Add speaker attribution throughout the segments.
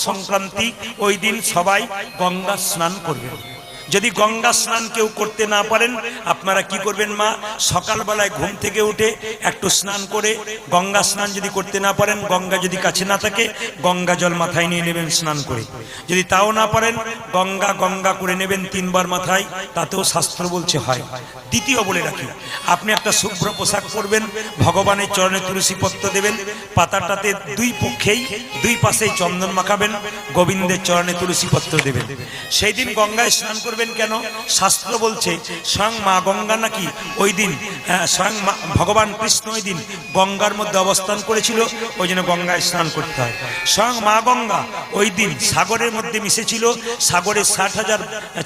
Speaker 1: সংক্রান্তি ওই দিন সবাই গঙ্গা স্নান করবেন। যদি গঙ্গা স্নান কেউ করতে না পারেন, আপনারা কি করবেন মা, সকালবেলায় ঘুম থেকে উঠে একটু স্নান করে, গঙ্গা স্নান যদি করতে না পারেন, গঙ্গা যদি কাছে না থাকে, গঙ্গা জল মাথায় নিয়ে নেবেন স্নান করে। যদি তাও না পারেন, গঙ্গা গঙ্গা করে নেবেন 3 বার মাথায়, তাতেও শাস্ত্র বলছে হয়। দ্বিতীয় বলে রাখি, আপনি একটা শুভ্র পোশাক পরবেন, ভগবানের চরণে তুলসী পত্র দেবেন, পাতাটাতে দুই পক্ষেই দুই পাশেই চন্দন মাখাবেন, গোবিন্দের চরণে তুলসী পত্র দেবেন। সেই দিন গঙ্গায় স্নান করবেন। কেন? শাস্ত্র বলছে স্বয়ং মা গঙ্গা নাকি ওই দিন, স্বয়ং ভগবান কৃষ্ণ ওই দিন গঙ্গার মধ্যে অবস্থান করেছিল, ওই জন্য গঙ্গায় স্নান করতে হয়। স্বয়ং মা গঙ্গা ওই দিন সাগরের মধ্যে মিশেছিল, সাগরের 60,000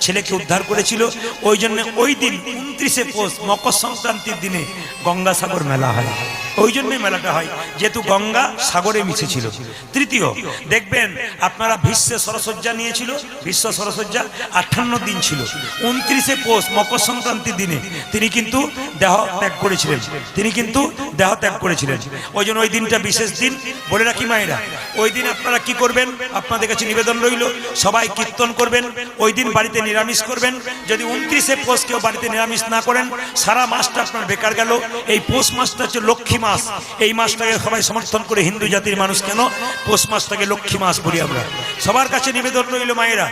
Speaker 1: ছেলেকে উদ্ধার করেছিল, ওই জন্য ওই দিন 29শে পৌষ মকর সংক্রান্তির দিনে গঙ্গা সাগর মেলা হয়। ওই জন্যই মেলাটা হয়, যেহেতু গঙ্গা সাগরে মিশেছিল। তৃতীয়, দেখবেন আপনারা বিশ্ব সরসজ্জা নিয়েছিল, বিশ্ব সরসজ্জা 58 দিন ছিল। 29শে পৌষ মকর সংক্রান্তির দিনে তিনি কিন্তু দেহ ত্যাগ করেছিলেন, ওই জন্য ওই দিনটা বিশেষ দিন। বলে রাখি মায়েরা, ওই দিন আপনারা কি করবেন, আপনাদের কাছে নিবেদন রইল, সবাই কীর্তন করবেন, ওই দিন বাড়িতে নিরামিষ করবেন। যদি 29শে পৌষ কেউ বাড়িতে নিরামিষ না করেন, সারা মাসটা আপনার বেকার গেল। এই পৌষ মাসটা হচ্ছে লক্ষ্মী মাস, এই মাসটাকে সবাই সমর্থন করে হিন্দু জাতির মানুষ কেন পৌষ মাসটাকে লক্ষ্মী মাস বলি আমরা। সবার কাছে নিবেদন রইল মায়েরা,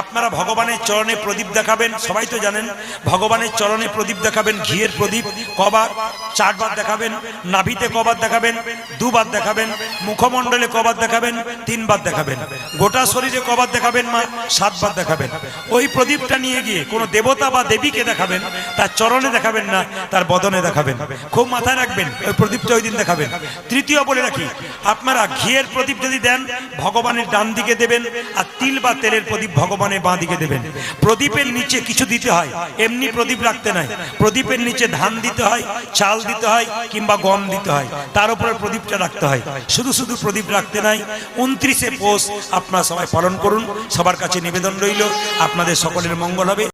Speaker 1: আপনারা ভগবানের চরণে প্রদীপ দেখাবেন। সবাই তো জানেন ভগবানের চরণে প্রদীপ দেখাবেন, ঘিয়ের প্রদীপ কবার, 4 বার দেখাবেন, নাভিতে কবার দেখাবেন, 2 বার দেখাবেন, মুখমণ্ডলে কবার দেখাবেন, 3 বার দেখাবেন, গোটা শরীরে কবার দেখাবেন মা, 7 বার দেখাবেন। ওই প্রদীপটা নিয়ে গিয়ে কোনো দেবতা বা দেবীকে দেখাবেন, তার চরণে দেখাবেন না, তার বদনে দেখাবেন। খুব মাথায় রাখবেন, ওই প্রদীপটা ওই দিন দেখাবেন। তৃতীয় বলে রাখি, আপনারা ঘিয়ের প্রদীপ যদি দেন, ভগবানের ডান দিকে দেবেন, আর তিল বা তেলের প্রদীপ ভগবানের বাঁ দিকে দেবেন। প্রদীপের নিচে কিছু দিতে হয়, এমনি প্রদীপ রাখতে নাই। প্রদীপের নিচে ধান দিতে হয়, চাল দিতে হয়, কিংবা গম দিতে হয়, তার উপরে প্রদীপটা রাখতে হয়। শুধু শুধু প্রদীপ রাখতে নাই। 29শে পৌষ আপনারা সবাই পালন করুন। সবার কাছে নিবেদন রইল, আপনাদের সকলের মঙ্গল হবে।